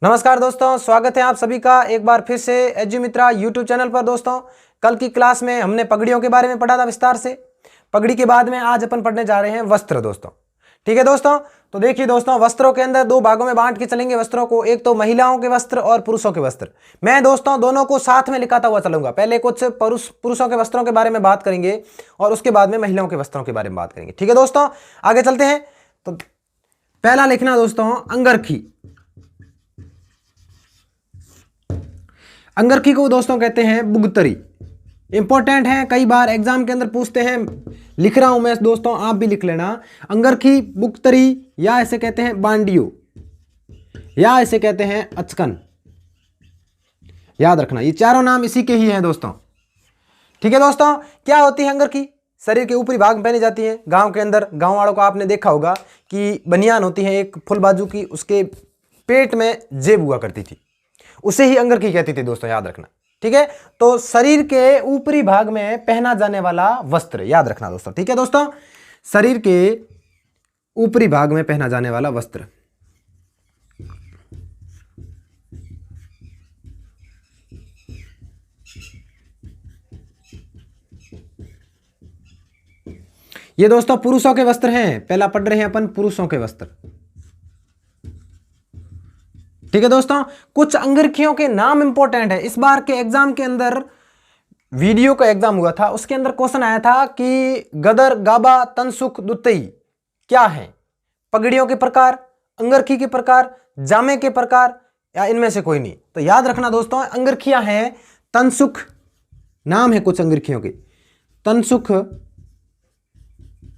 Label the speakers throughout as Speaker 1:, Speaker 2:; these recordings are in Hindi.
Speaker 1: नमस्कार दोस्तों, स्वागत है आप सभी का एक बार फिर से एजुमित्रा यूट्यूब चैनल पर। दोस्तों, कल की क्लास में हमने पगड़ियों के बारे में पढ़ा था विस्तार से। पगड़ी के बाद में आज अपन पढ़ने जा रहे हैं वस्त्र दोस्तों। ठीक है दोस्तों, तो देखिए दोस्तों, वस्त्रों के अंदर दो भागों में बांट के चलेंगे वस्त्रों को। एक तो महिलाओं के वस्त्र और पुरुषों के वस्त्र। मैं दोस्तों दोनों को साथ में लिखाता हुआ चलूंगा। पहले कुछ पुरुषों के वस्त्रों के बारे में बात करेंगे और उसके बाद में महिलाओं के वस्त्रों के बारे में बात करेंगे। ठीक है दोस्तों, आगे चलते हैं। तो पहला लिखना दोस्तों, अंगरखी। अंगरखी को दोस्तों कहते हैं बुगतरी। इंपॉर्टेंट है, कई बार एग्जाम के अंदर पूछते हैं। लिख रहा हूं मैं दोस्तों, आप भी लिख लेना। अंगरखी, बुगतरी, या इसे कहते हैं बांडियो, या इसे कहते हैं अचकन। याद रखना, ये चारों नाम इसी के ही हैं दोस्तों। ठीक है दोस्तों, क्या होती है अंगरखी? शरीर के ऊपरी भाग में पहनी जाती है। गांव के अंदर गांव वालों को आपने देखा होगा कि बनियान होती है एक फुल बाजू की, उसके पेट में जेब हुआ करती थी, उसे ही अंगरखी कहती थी दोस्तों, याद रखना। ठीक है, तो शरीर के ऊपरी भाग में पहना जाने वाला वस्त्र, याद रखना दोस्तों। ठीक है दोस्तों, शरीर के ऊपरी भाग में पहना जाने वाला वस्त्र। ये दोस्तों पुरुषों के वस्त्र हैं। पहला पढ़ रहे हैं अपन पुरुषों के वस्त्र। ठीक है दोस्तों, कुछ अंगरखियों के नाम इंपॉर्टेंट है। इस बार के एग्जाम के अंदर वीडियो का एग्जाम हुआ था, उसके अंदर क्वेश्चन आया था कि गदर, गाबा, तनसुख, दुत्तई क्या है? पगड़ियों के प्रकार, अंगरखी के प्रकार, जामे के प्रकार, या इनमें से कोई नहीं। तो याद रखना दोस्तों, अंगरखियां हैं तनसुख, नाम है कुछ अंगरखियों के, तनसुख,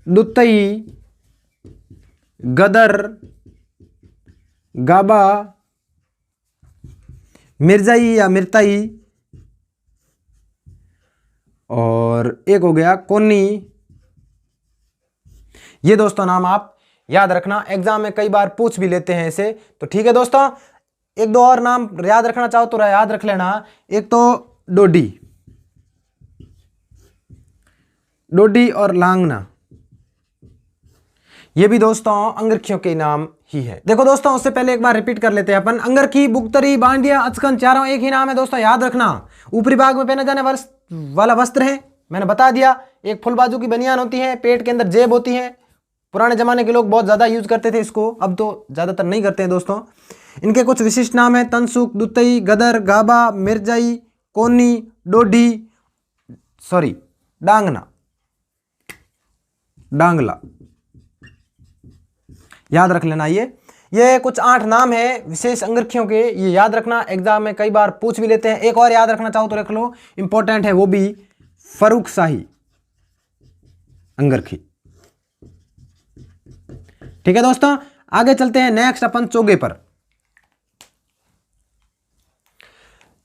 Speaker 1: दुत्तई, गदर, गाबा, मिर्जाई या मिर्ताई, और एक हो गया कोन्नी। ये दोस्तों नाम आप याद रखना, एग्जाम में कई बार पूछ भी लेते हैं इसे। तो ठीक है दोस्तों, एक दो और नाम याद रखना चाहो तो याद रख लेना। एक तो डोडी, डोडी और लांगना, ये भी दोस्तों अंगरखियों के नाम ही है। देखो दोस्तों, उससे पहले एक बार रिपीट कर लेते हैं अपन। अंगरखी, बुगतरी, बांडिया, अचकन, चारों एक ही नाम है दोस्तों, याद रखना। ऊपरी भाग में पहना जाने वाला वस्त्र है, मैंने बता दिया। एक फुल बाजू की बनियान होती है, पेट के अंदर जेब होती है। पुराने जमाने के लोग बहुत ज्यादा यूज करते थे इसको, अब तो ज्यादातर नहीं करते हैं दोस्तों। इनके कुछ विशिष्ट नाम है: तनसुख, दुत्तई, गदर, गाबा, मिर्जाई, कोनी, डोडी, डांगना, डांगला। याद रख लेना। ये कुछ 8 नाम है विशेष अंगरखियों के, ये याद रखना, एग्जाम में कई बार पूछ भी लेते हैं। एक और याद रखना चाहो तो रख लो, इंपॉर्टेंट है वो भी, फर्रुख शाही अंगरखी। ठीक है दोस्तों, आगे चलते हैं नेक्स्ट अपन चोगे पर।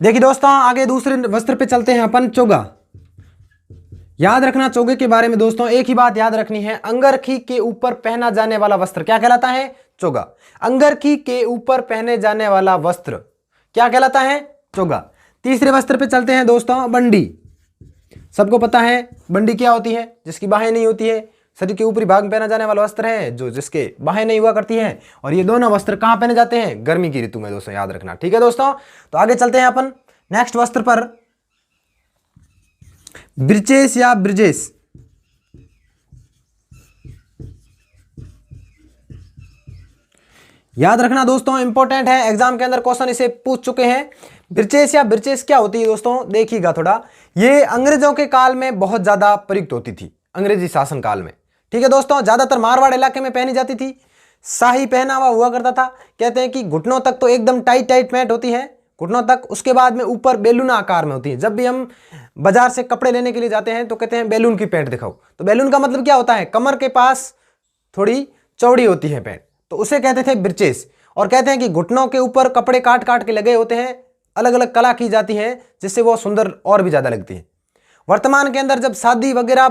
Speaker 1: देखिए दोस्तों, आगे दूसरे वस्त्र पे चलते हैं अपन, चोगा। याद रखना चोगे के बारे में दोस्तों, एक ही बात याद रखनी है, अंगरखी के ऊपर पहना जाने वाला वस्त्र क्या कहलाता है? चोगा। अंगरखी के ऊपर पहने जाने वाला वस्त्र क्या कहलाता है? चोगा। तीसरे वस्त्र पे चलते हैं दोस्तों, बंडी। सबको पता है बंडी क्या होती है? जिसकी बाहें नहीं होती है, शरीर के ऊपरी भाग में पहना जाने वाला वस्त्र है, जो जिसके बाहें नहीं हुआ करती हैं। और ये दोनों वस्त्र कहां पहने जाते हैं? गर्मी की ऋतु में दोस्तों, याद रखना। ठीक है दोस्तों, तो आगे चलते हैं अपन नेक्स्ट वस्त्र पर, ब्रिचेस या ब्रिजेस। याद रखना दोस्तों, इंपॉर्टेंट है, एग्जाम के अंदर क्वेश्चन इसे पूछ चुके हैं। ब्रिचेस या ब्रिचेस क्या होती है दोस्तों? देखिएगा थोड़ा, ये अंग्रेजों के काल में बहुत ज्यादा प्रयुक्त होती थी, अंग्रेजी शासन काल में। ठीक है दोस्तों, ज्यादातर मारवाड़ इलाके में पहनी जाती थी। शाही पहनावा हुआ करता था। कहते हैं कि घुटनों तक तो एकदम टाइट टाइट पैंट होती है, घुटनों तक, उसके बाद में ऊपर बैलून आकार में होती है। जब भी हम बाजार से कपड़े लेने के लिए जाते हैं तो कहते हैं बैलून की पैंट दिखाओ। तो बैलून का मतलब क्या होता है? कमर के पास थोड़ी चौड़ी होती है पैंट, तो उसे कहते थे ब्रिचेस। और कहते हैं कि घुटनों के ऊपर कपड़े काट काट के लगे होते हैं, अलग अलग कला की जाती है, जिससे वो सुंदर और भी ज्यादा लगती है। वर्तमान के अंदर जब शादी वगैरह,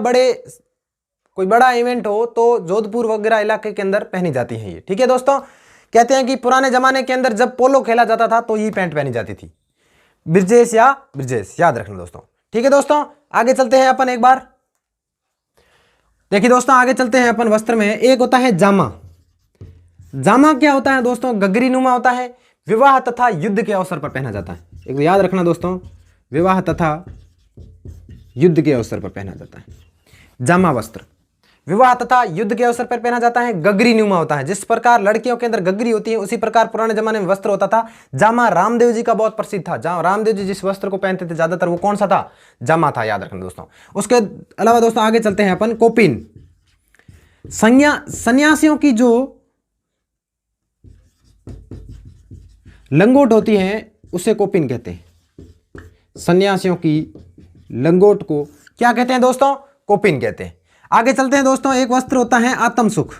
Speaker 1: कोई बड़ा इवेंट हो, तो जोधपुर वगैरह इलाके के अंदर पहनी जाती है ये। ठीक है दोस्तों, कहते हैं कि पुराने जमाने के अंदर जब पोलो खेला जाता था तो ये पैंट पहनी जाती थी, ब्रिजेस या ब्रिजेस, याद रखना दोस्तों। ठीक है दोस्तों, आगे चलते हैं अपन एक बार। देखिए दोस्तों, आगे चलते हैं अपन वस्त्र में। एक होता है जामा। जामा क्या होता है दोस्तों? गगरी नुमा होता है, विवाह तथा युद्ध के अवसर पर पहना जाता है। एक याद रखना दोस्तों, विवाह तथा युद्ध के अवसर पर पहना जाता है। जामा वस्त्र विवाह तथा युद्ध के अवसर पर पहना जाता है। गगरी नुमा होता है, जिस प्रकार लड़कियों के अंदर गगरी होती है उसी प्रकार पुराने जमाने में वस्त्र होता था। जामा रामदेव जी का बहुत प्रसिद्ध था। जहां रामदेव जी जिस वस्त्र को पहनते थे ज्यादातर वो कौन सा था? जामा था, याद रखना दोस्तों। उसके अलावा दोस्तों आगे चलते हैं अपन। कोपिन सन्यासियों की जो लंगोट होती है उसे कोपिन कहते हैं। सन्यासियों की लंगोट को क्या कहते हैं दोस्तों? कोपिन कहते हैं। आगे चलते हैं दोस्तों। एक वस्त्र होता है आत्म सुख।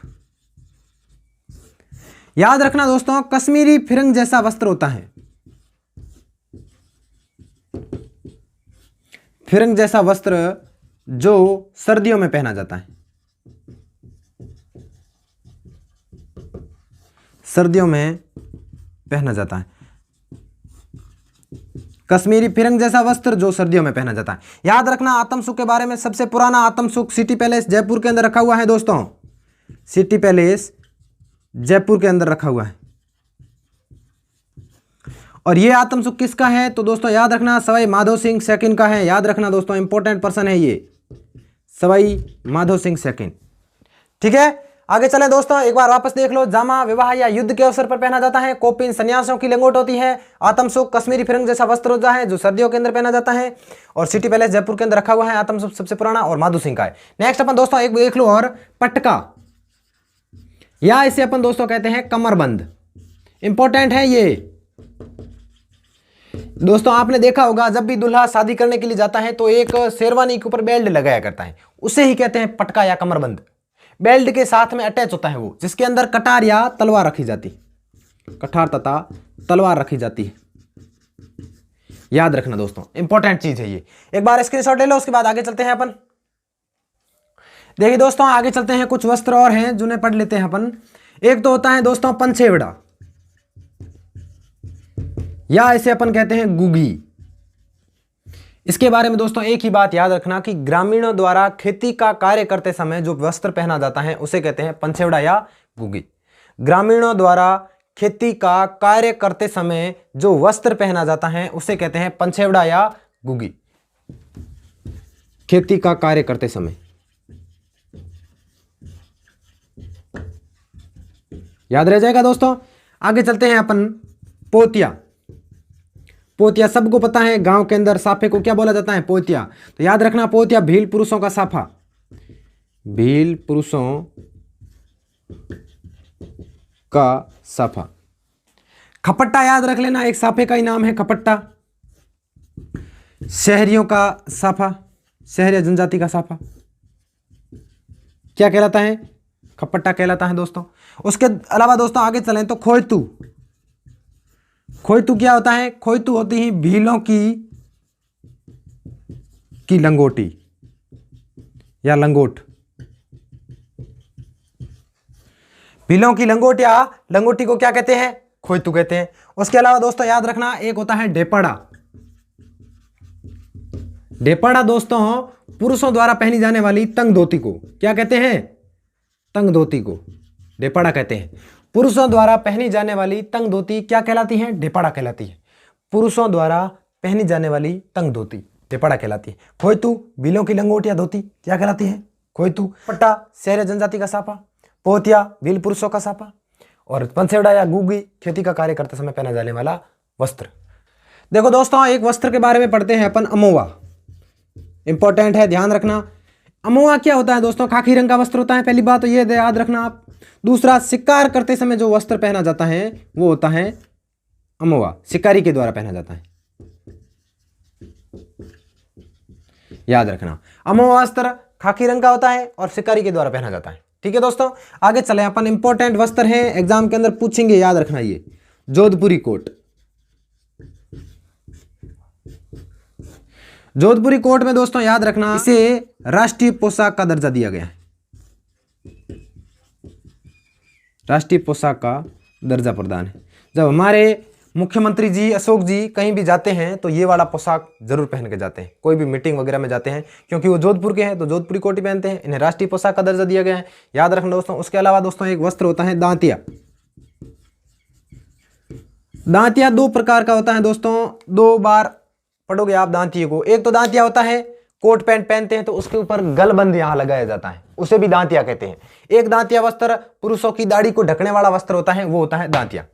Speaker 1: याद रखना दोस्तों, कश्मीरी फिरंग जैसा वस्त्र होता है। फिरंग जैसा वस्त्र जो सर्दियों में पहना जाता है, सर्दियों में पहना जाता है। कश्मीरी फिरंग जैसा वस्त्र जो सर्दियों में पहना जाता है। याद रखना आत्मसुख के बारे में, सबसे पुराना आत्मसुख सिटी पैलेस जयपुर के अंदर रखा हुआ है दोस्तों। सिटी पैलेस जयपुर के अंदर रखा हुआ है। और ये आत्मसुख किसका है? तो दोस्तों याद रखना सवाई माधो सिंह सेकंड का है। याद रखना दोस्तों, इंपॉर्टेंट पर्सन है ये, सवाई माधो सिंह सेकंड। ठीक है, आगे चलें दोस्तों, एक बार वापस देख लो। जामा विवाह या युद्ध के अवसर पर पहना जाता है। कोपिन सन्यासियों की लंगोट होती है। आत्मसुख कश्मीरी फिरंग जैसा वस्त्र होता है जो सर्दियों के अंदर पहना जाता है। और सिटी पैलेस जयपुर के अंदर रखा हुआ है। आत्मसुख सबसे पुराना और माधो सिंह का है। नेक्स्ट अपन दोस्तों एक देख लो, और पटका या इसे अपन दोस्तों कहते हैं कमरबंद। इंपॉर्टेंट है ये दोस्तों। आपने देखा होगा जब भी दूल्हा शादी करने के लिए जाता है तो एक शेरवानी के ऊपर बेल्ट लगाया करता है, उसे ही कहते हैं पटका या कमरबंद। बेल्ट के साथ में अटैच होता है वो, जिसके अंदर कटार या तलवार रखी जाती, कटार तथा तलवार रखी जाती है। याद रखना दोस्तों, इंपॉर्टेंट चीज है ये। एक बार स्क्रीनशॉट ले लो, उसके बाद आगे चलते हैं अपन। देखिए दोस्तों आगे चलते हैं, कुछ वस्त्र और हैं जिन्हें पढ़ लेते हैं अपन। एक तो होता है दोस्तों पंछेवड़ा, या इसे अपन कहते हैं गुगी। इसके बारे में दोस्तों एक ही बात याद रखना कि ग्रामीणों द्वारा खेती का कार्य करते समय जो वस्त्र पहना जाता है उसे कहते हैं पंछेवड़ा या गुगी। ग्रामीणों द्वारा खेती का कार्य करते समय जो वस्त्र पहना जाता है उसे कहते हैं पंछेवड़ा या गुगी। खेती का कार्य करते समय याद रह जाएगा दोस्तों। आगे चलते हैं अपन। पोतिया, पोतिया सबको पता है, गांव के अंदर साफे को क्या बोला जाता है? पोतिया। तो याद रखना पोतिया भील पुरुषों का साफा, भील पुरुषों का साफा। खपट्टा याद रख लेना, एक साफे का ही नाम है खपट्टा। शहरियों का साफा, शहरी जनजाति का साफा क्या कहलाता है? खपट्टा कहलाता है दोस्तों। उसके अलावा दोस्तों आगे चलें तो खोयतू। खोयतू क्या होता है? खोयतू होती है भीलों की लंगोटी या लंगोट। भीलों की लंगोट या लंगोटी को क्या कहते हैं? खोयतू कहते हैं। उसके अलावा दोस्तों याद रखना एक होता है ढेपड़ा। ढेपड़ा दोस्तों पुरुषों द्वारा पहनी जाने वाली तंग धोती को क्या कहते हैं? तंग धोती को ढेपड़ा कहते हैं। पुरुषों द्वारा पहनी जाने वाली तंग धोती क्या कहलाती है? ढेपड़ा कहलाती है। पुरुषों द्वारा पहनी जाने वाली तंग धोती ढेपड़ा कहलाती है। खोयतू भीलों की लंगोट या धोती क्या कहलाती है? खोयतू। पट्टा शहरी जनजाति का साफा, पोतिया भील पुरुषों का साफा, और पंछेवड़ा या गुगी खेती का कार्य करते समय पहना जाने वाला वस्त्र। देखो दोस्तों एक वस्त्र के बारे में पढ़ते हैं अपन, अमोवा। इंपॉर्टेंट है, ध्यान रखना। अमोवा क्या होता है दोस्तों? खाकी रंग का वस्त्र होता है, पहली बात तो ये याद रखना आप। दूसरा, शिकार करते समय जो वस्त्र पहना जाता है वो होता है अमोवा, शिकारी के द्वारा पहना जाता है। याद रखना अमोवा वस्त्र खाकी रंग का होता है और शिकारी के द्वारा पहना जाता है। ठीक है दोस्तों, आगे चले अपन। इंपॉर्टेंट वस्त्र है, एग्जाम के अंदर पूछेंगे, याद रखना ये जोधपुरी कोट। जोधपुरी कोट में दोस्तों याद रखना इसे राष्ट्रीय पोशाक का दर्जा दिया गया है। राष्ट्रीय पोशाक का दर्जा प्रदान है। जब हमारे मुख्यमंत्री जी अशोक जी कहीं भी जाते हैं तो ये वाला पोशाक जरूर पहन के जाते हैं, कोई भी मीटिंग वगैरह में जाते हैं, क्योंकि वो जोधपुर के हैं तो जोधपुरी कोट ही पहनते हैं। इन्हें राष्ट्रीय पोशाक का दर्जा दिया गया है, याद रखना दोस्तों। उसके अलावा दोस्तों एक वस्त्र होता है दांतिया। दांतिया दो प्रकार का होता है दोस्तों, दो बार पढ़ोगे आप दांतिये को। एक तो दांतिया होता है कोट पैंट पहनते हैं तो उसके ऊपर गलबंद यहां लगाया जाता है, उसे भी दांतिया कहते हैं। एक दांतिया वस्त्र पुरुषों की दाढ़ी को ढकने वाला वस्त्र होता है, वो होता है दांतिया।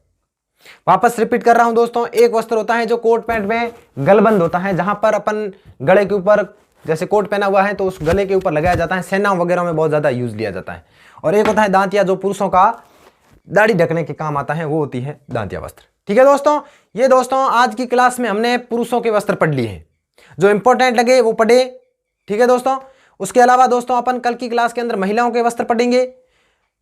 Speaker 1: वापस रिपीट कर रहा हूं दोस्तों, एक वस्त्र होता है जो कोट पैंट में गलबंद होता है, जहां पर अपन गले के ऊपर, जैसे कोट पहना हुआ है तो उस गले के ऊपर लगाया जाता है, सेना वगैरह में बहुत ज्यादा यूज लिया जाता है। और एक होता है दांतिया जो पुरुषों का दाढ़ी ढकने के काम आता है, वो होती है दांतिया वस्त्र। ठीक है दोस्तों, ये दोस्तों आज की क्लास में हमने पुरुषों के वस्त्र पढ़ लिए हैं, जो इंपॉर्टेंट लगे वो पढ़े। ठीक है दोस्तों, उसके अलावा दोस्तों अपन कल की क्लास के अंदर महिलाओं के वस्त्र पढ़ेंगे।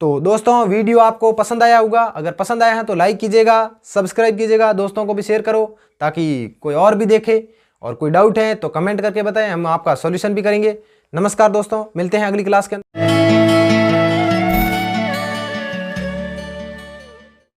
Speaker 1: तो दोस्तों वीडियो आपको पसंद आया होगा, अगर पसंद आया है तो लाइक कीजिएगा, सब्सक्राइब कीजिएगा, दोस्तों को भी शेयर करो ताकि कोई और भी देखे। और कोई डाउट है तो कमेंट करके बताएं, हम आपका सॉल्यूशन भी करेंगे। नमस्कार दोस्तों, मिलते हैं अगली क्लास के अंदर।